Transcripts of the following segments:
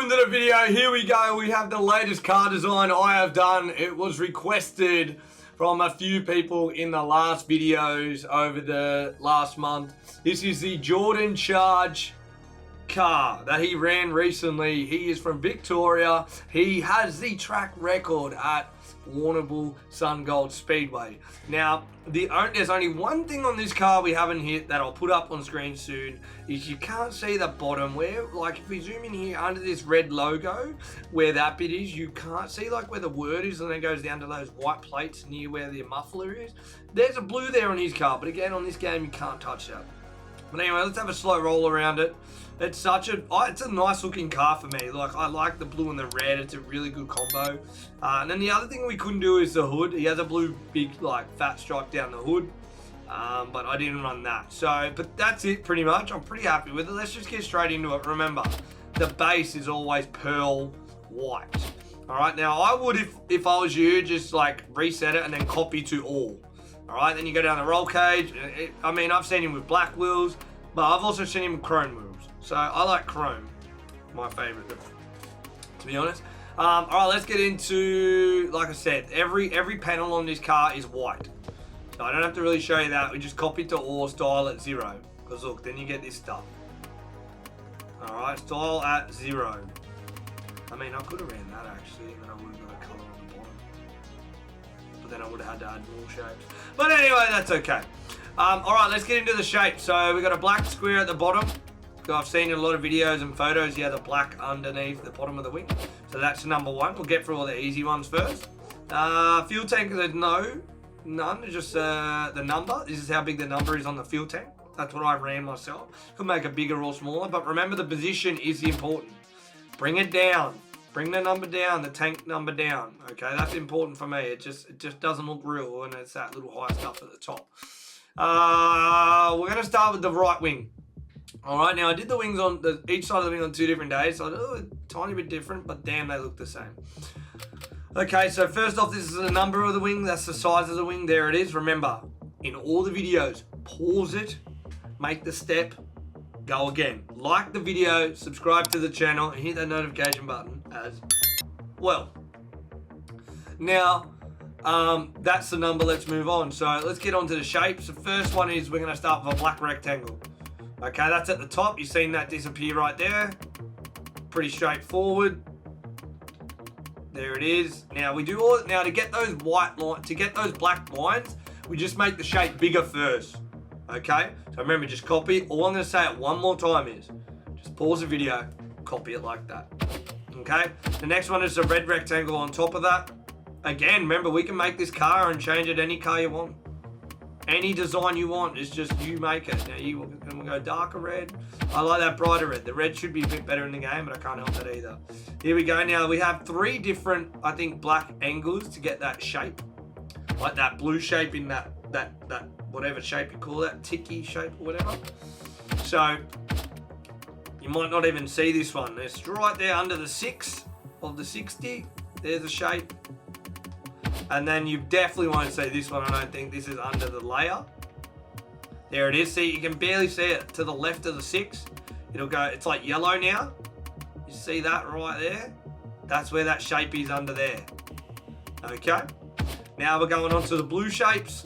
into the video. Here we go. We have the latest car design I have done. It was requested from a few people in the last videos over the last month. This is the Jordyn Charge car that he ran recently. He is from Victoria. He has the track record at Warrnambool Sun Gold Speedway. Now, there's only one thing on this car we haven't hit that I'll put up on screen soon, is you can't see the bottom where, like, if we zoom in here under this red logo, where that bit is, you can't see like where the word is, and then it goes down to those white plates near where the muffler is. There's a blue there on his car, but again, on this game, you can't touch that. But anyway, let's have a slow roll around it. It's a nice looking car for me. Like, I like the blue and the red. It's a really good combo. And then the other thing we couldn't do is the hood. He has a blue big, like, fat stripe down the hood. But I didn't run that. So, but that's it pretty much. I'm pretty happy with it. Let's just get straight into it. Remember, the base is always pearl white. All right, now I would, if I was you, just like reset it and then copy to all. All right, then you go down the roll cage. I mean, I've seen him with black wheels, but I've also seen him with chrome wheels. So I like chrome, my favorite, to be honest. All right, let's get into, like I said, every panel on this car is white. So I don't have to really show you that. We just copy to all, style at 0. Because look, then you get this stuff. All right, style at 0. I mean, I could have ran that actually, and then I would have got a color on the bottom. But then I would have had to add more shapes. But anyway, that's okay. All right, let's get into the shape. So we got a black square at the bottom. I've seen in a lot of videos and photos, he has a black underneath the bottom of the wing. So that's number one. We'll get through all the easy ones first. Fuel tank, there's none. It's just the number. This is how big the number is on the fuel tank. That's what I ran myself. Could make it bigger or smaller, but remember the position is important. Bring it down. Bring the number down, the tank number down. Okay, that's important for me. It just doesn't look real when it's that little high stuff at the top. We're going to start with the right wing. All right, now I did the wings on each side of the wing on 2 different days, so a tiny bit different, but damn, they look the same. Okay, so first off, this is the number of the wing. That's the size of the wing. There it is. Remember, in all the videos, pause it, make the step, go again. Like the video, subscribe to the channel, and hit that notification button as well. Now, that's the number. Let's move on. So let's get on to the shapes. The first one is we're going to start with a black rectangle. Okay, that's at the top. You've seen that disappear right there. Pretty straightforward. There it is. Now we do all now to get those white lines, to get those black lines, we just make the shape bigger first. Okay? So remember, just copy. All I'm going to say it one more time is just pause the video, copy it like that. Okay? The next one is a red rectangle on top of that. Again, remember, we can make this car and change it any car you want. Any design you want, it's just you make it. Now you can go darker red. I like that brighter red. The red should be a bit better in the game, but I can't help it either. Here we go. Now we have 3 different, I think, black angles to get that shape. Like that blue shape in that whatever shape you call that, ticky shape or whatever. So you might not even see this one. It's right there under the 6 of the 60. There's a shape. And then you definitely won't see this one, I don't think. This is under the layer. There it is. See, you can barely see it to the left of the 6. It'll go, it's like yellow now. You see that right there? That's where that shape is under there. Okay. Now we're going on to the blue shapes.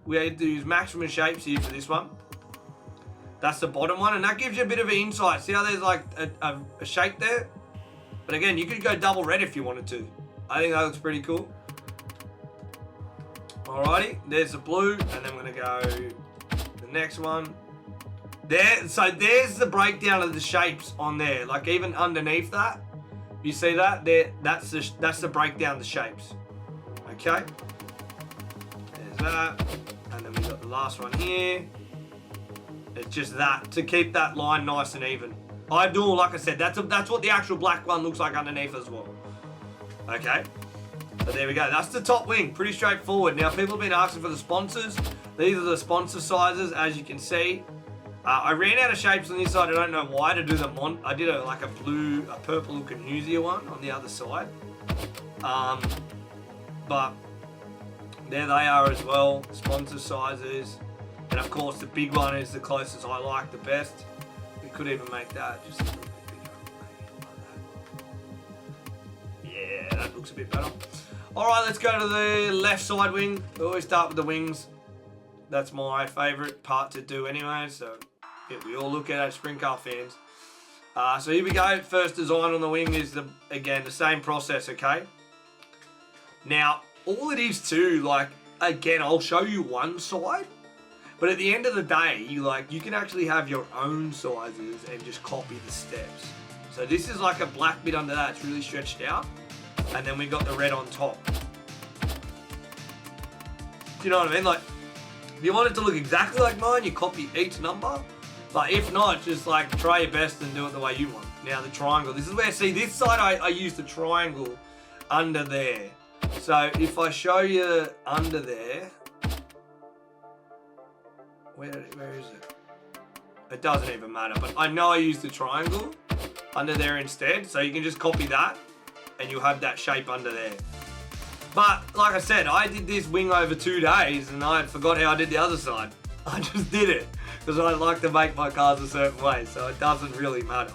We had to use maximum shapes here for this one. That's the bottom one, and that gives you a bit of an insight. See how there's like a shape there? But again, you could go double red if you wanted to. I think that looks pretty cool. Alrighty, there's the blue, and then we're gonna go the next one. There, so there's the breakdown of the shapes on there. Like even underneath that, you see that there? That's the breakdown of the shapes. Okay, there's that, and then we got the last one here. It's just that to keep that line nice and even. I do, like I said, that's what the actual black one looks like underneath as well. Okay. But there we go. That's the top wing. Pretty straightforward. Now, people have been asking for the sponsors. These are the sponsor sizes, as you can see. I ran out of shapes on this side. I don't know why to do them on. I did a purple looking Husier one on the other side. But there they are as well. Sponsor sizes. And of course, the big one is the closest I like, the best. We could even make that just a little bit bigger. Maybe like Yeah, that looks a bit better. All right, let's go to the left side wing. We always start with the wings. That's my favourite part to do anyway, so yeah, we all look at as sprint car fans. So here we go. First design on the wing is, again, the same process, okay? Now, all it is too, like, again, I'll show you one side, but at the end of the day, you can actually have your own sizes and just copy the steps. So this is like a black bit under that. It's really stretched out. And then we got the red on top. Do you know what I mean? Like, if you want it to look exactly like mine, you copy each number. But if not, just like try your best and do it the way you want. Now the triangle. This is where, see, this side I use the triangle under there. So if I show you under there, where is it? It doesn't even matter, but I know I use the triangle under there instead. So you can just copy that and you'll have that shape under there. But like I said, I did this wing over 2 days and I forgot how I did the other side. I just did it because I like to make my cars a certain way, so it doesn't really matter.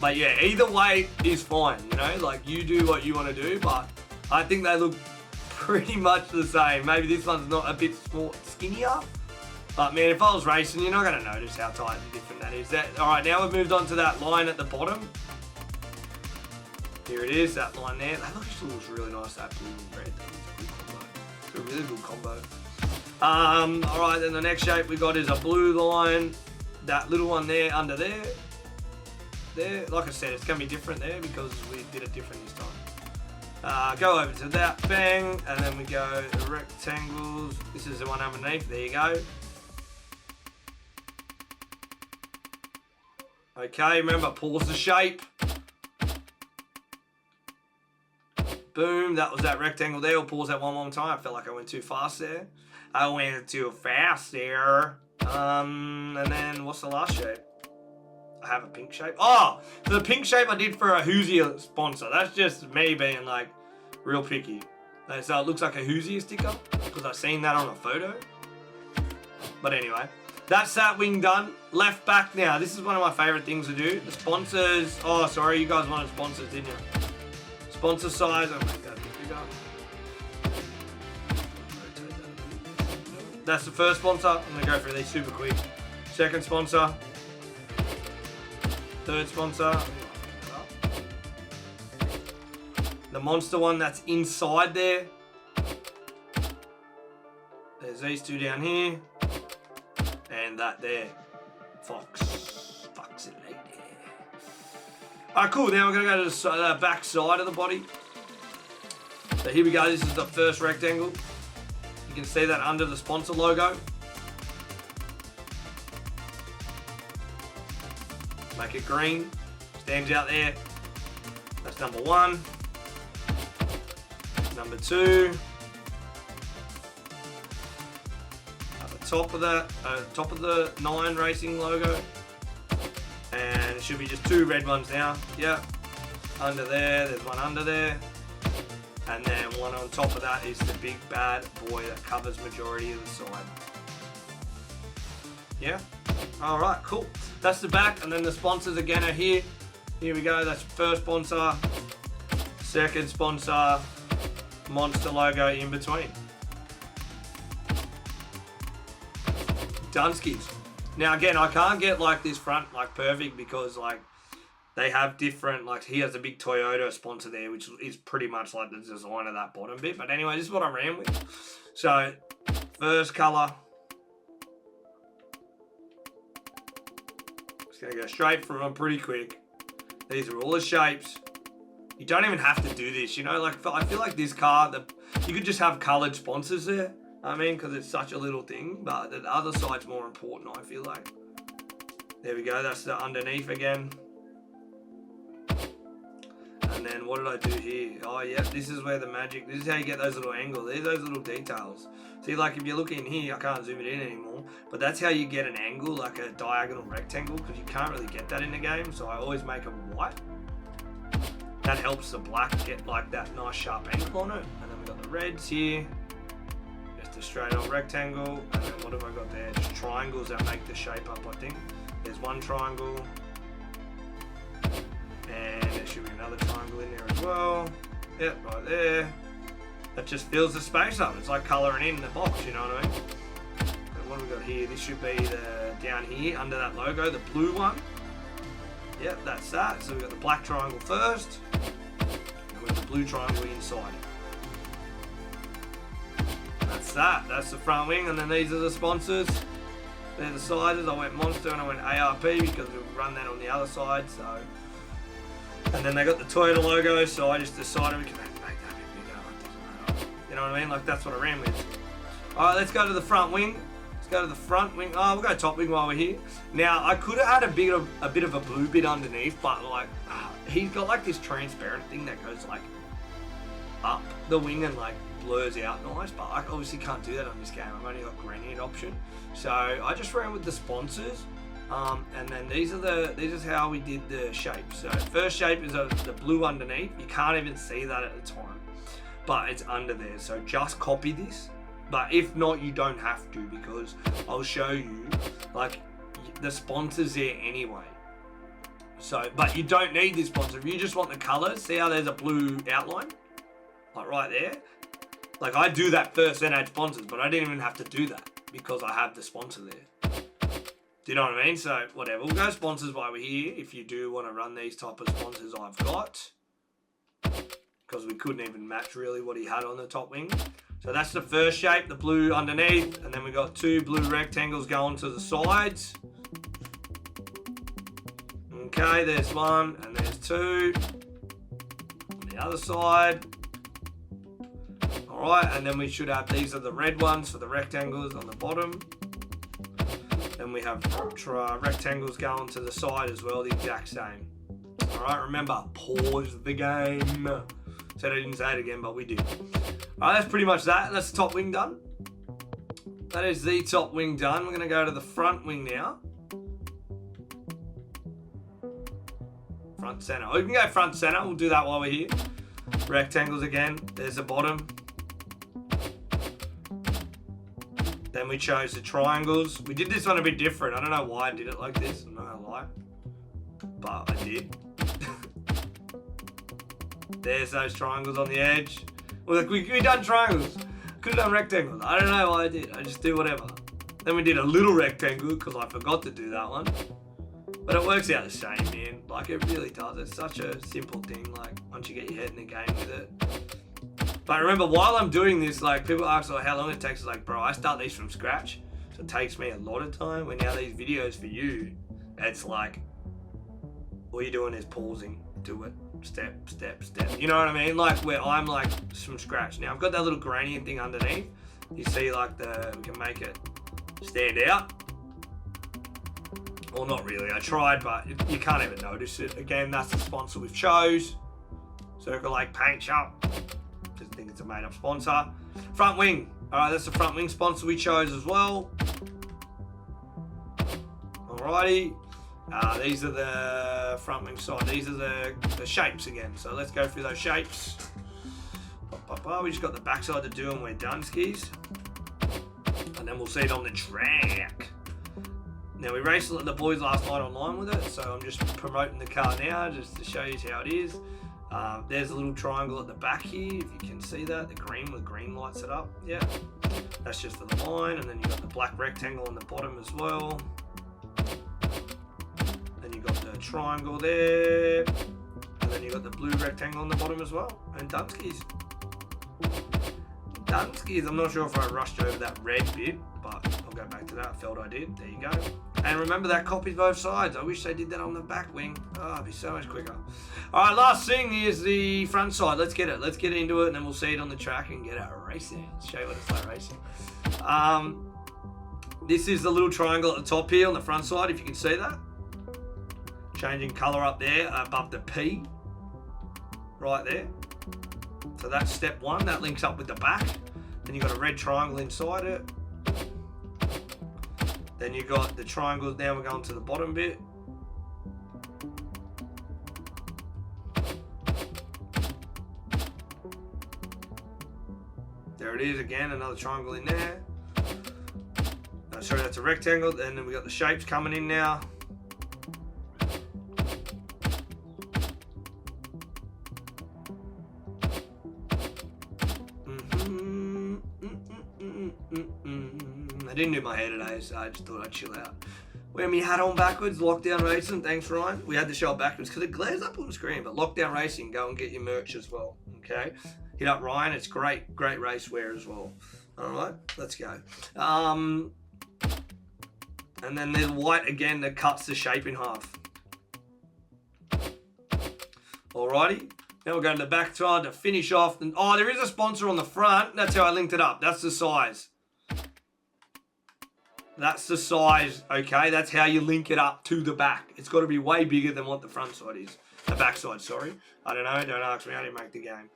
But yeah, either way is fine, you know, like you do what you want to do, but I think they look pretty much the same. Maybe this one's not a bit more skinnier, but man, if I was racing, you're not going to notice how tight and different that is. All right, now we've moved on to that line at the bottom. Here it is, that line there. That actually looks really nice, that blue and red. It's a really good combo. All right, then the next shape we got is a blue line. That little one there under there. There, like I said, it's going to be different there because we did it different this time. Go over to that, bang, and then we go the rectangles. This is the one underneath, there you go. Okay, remember, pause the shape. Boom, that was that rectangle there. We'll pause that one more time. I felt like I went too fast there. I went too fast there. And then what's the last shape? I have a pink shape. Oh, the pink shape I did for a Hoosier sponsor. That's just me being like real picky. So it looks like a Hoosier sticker because I've seen that on a photo. But anyway, that's that wing done. Left back now. This is one of my favorite things to do. The sponsors. Oh, sorry, you guys wanted sponsors, didn't you? Sponsor size. I'll make that a bit bigger. That's the first sponsor. I'm going to go through these super quick. Second sponsor. Third sponsor. The monster one that's inside there. There's these two down here. And that there. Foxy lady. Alright, cool. Now we're going to go to the back side of the body. So here we go. This is the first rectangle. You can see that under the sponsor logo. Make it green. Stands out there. That's number one. Number two. At the top of that, top of the 9 Racing logo. And it should be just 2 red ones now. Yep. Under there, there's one under there. And then one on top of that is the big bad boy that covers majority of the side. Yeah? Alright, cool. That's the back, and then the sponsors again are here. Here we go, that's first sponsor, second sponsor, monster logo in between. Dunskies. Now again, I can't get like this front like perfect because like they have different, like he has a big Toyota sponsor there, which is pretty much like the design of that bottom bit. But anyway, this is what I ran with. So, first colour. Just going to go straight through them pretty quick. These are all the shapes. You don't even have to do this, you know, like I feel like this car, you could just have coloured sponsors there. I mean, because it's such a little thing, but the other side's more important, I feel like. There we go, that's the underneath again. And then what did I do here? Oh yeah, this is where the magic, this is how you get those little angles. These are those little details. See, like if you look in here, I can't zoom it in anymore, but that's how you get an angle, like a diagonal rectangle, because you can't really get that in the game, so I always make them white. That helps the black get like that nice sharp angle on it. And then we got the reds here. Just a straight on rectangle. And then what have I got there? Just triangles that make the shape up, I think. There's one triangle. And there should be another triangle. triangle in there as well. Yep, right there. That just fills the space up. It's like colouring in the box, you know what I mean? And what have we got here? This should be the down here under that logo, the blue one. Yep, that's that. So we've got the black triangle first, and with the blue triangle inside it. That's that. That's the front wing, and then these are the sponsors. They're the sizes. I went Monster and I went ARP because we'll run that on the other side. So, and then they got the Toyota logo, so I just decided we can make that a bit bigger. It doesn't matter. You know what I mean? Like that's what I ran with. All right, let's go to the front wing. Let's go to the front wing. Oh, we'll go top wing while we're here. Now, I could have had a bit of a blue bit underneath, but like he's got like this transparent thing that goes like up the wing and like blurs out nice, but I obviously can't do that on this game. I've only got gradient option, so I just ran with the sponsors, and then this is how we did the shape. So first shape is the blue underneath. You can't even see that at the time, but it's under there. So just copy this, but if not, you don't have to, because I'll show you like the sponsors there anyway. So, but you don't need this sponsor. If you just want the colors, see how there's a blue outline, like right there. Like I do that first, then add sponsors, but I didn't even have to do that because I have the sponsor there. Do you know what I mean? So whatever, we'll go sponsors while we're here. If you do want to run these type of sponsors I've got, because we couldn't even match really what he had on the top wing. So that's the first shape, the blue underneath, and then we got two blue rectangles going to the sides. Okay, there's one and there's two on the other side. Alright, and then we should have, these are the red ones for the rectangles on the bottom. Then we have rectangles going to the side as well, the exact same. Alright, remember, pause the game. Said I didn't say it again, but we did. Alright, that's pretty much that. That's the top wing done. That is the top wing done. We're going to go to the front wing now. Front center. We can go front center. We'll do that while we're here. Rectangles again. There's the bottom. Then we chose the triangles. We did this one a bit different. I don't know why I did it like this. I'm not gonna lie, but I did. There's those triangles on the edge. Well, like we done triangles. Could have done rectangles. I don't know why I did. I just do whatever. Then we did a little rectangle because I forgot to do that one. But it works out the same, man. Like it really does. It's such a simple thing. Like once you get your head in the game with it. But remember, while I'm doing this, like people ask like how long it takes. Like, bro, I start these from scratch, so it takes me a lot of time. When now these videos for you, it's like all you're doing is pausing, do it, step, step, step. You know what I mean? Like where I'm like from scratch. Now I've got that little gradient thing underneath. You see, like we can make it stand out. Well, not really. I tried, but you can't even notice it. Again, that's the sponsor we've chose. Circle Lake Paint Shop. Just think it's a made-up sponsor. Front wing. Alright, that's the front wing sponsor we chose as well. Alrighty. These are the front wing side. These are the shapes again. So let's go through those shapes. We just got the backside to do and we're done, skis. And then we'll see it on the track. Now we raced the boys last night online with it, so I'm just promoting the car now just to show you how it is. There's a little triangle at the back here, if you can see that, the green with green lights it up. Yeah, that's just for the line, and then you've got the black rectangle on the bottom as well. Then you've got the triangle there, and then you've got the blue rectangle on the bottom as well, and Dunskies. Dunskies, I'm not sure if I rushed over that red bit, but I'll go back to that. I felt I did. There you go. And remember that copies both sides. I wish they did that on the back wing. Oh, it'd be so much quicker. All right, last thing is the front side. Let's get it. Let's get into it, and then we'll see it on the track and get our racing. Show you what it's like racing. This is the little triangle at the top here on the front side, if you can see that. Changing color up there above the P. Right there. So that's step one. That links up with the back. Then you've got a red triangle inside it. Then you got the triangles. Now we're going to the bottom bit. There it is again, another triangle in there. No, sorry, that's a rectangle. And then we got the shapes coming in now. I didn't do my hair today, so I just thought I'd chill out. Wear me hat on backwards, Lockdown Racing. Thanks, Ryan. We had to show it backwards because it glares up on the screen. But Lockdown Racing, go and get your merch as well. Okay, hit up Ryan. It's great race wear as well. All right, let's go. And then there's white again that cuts the shape in half. Alrighty. Now we're going to the back side to finish off. Oh, there is a sponsor on the front. That's how I linked it up. That's the size. That's the size, okay? That's how you link it up to the back. It's got to be way bigger than what the front side is. The back side, sorry. I don't know. Don't ask me. I didn't make the game.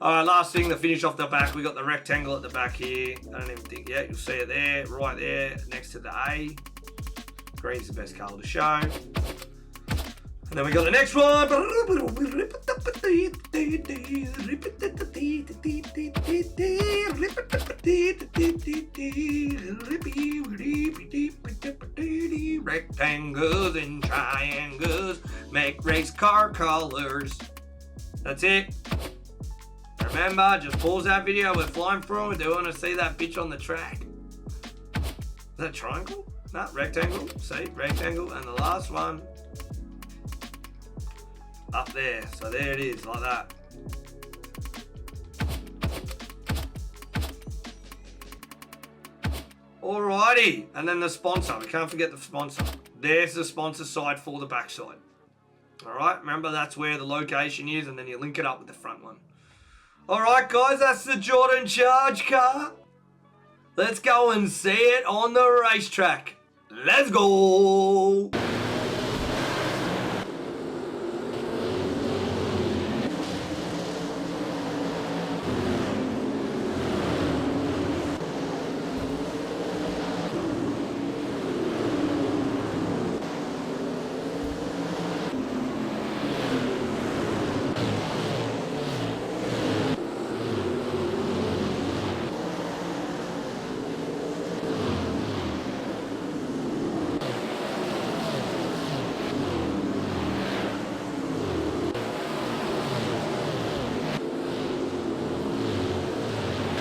All right, last thing to finish off the back. We got the rectangle at the back here. I don't even think yet. You'll see it there, right there, next to the A. Green's the best colour to show. And then we got the next one. Rectangles and triangles make race car colors. That's it. Remember, just pause that video. We're flying through. We do want to see that bitch on the track. Is that triangle? No, rectangle. See, rectangle. And the last one up there. So there it is, like that. Alrighty, and then the sponsor. We can't forget the sponsor. There's the sponsor side for the back side. Alright, remember that's where the location is, and then you link it up with the front one. Alright guys, that's the Jordyn Charge car. Let's go and see it on the racetrack. Let's go!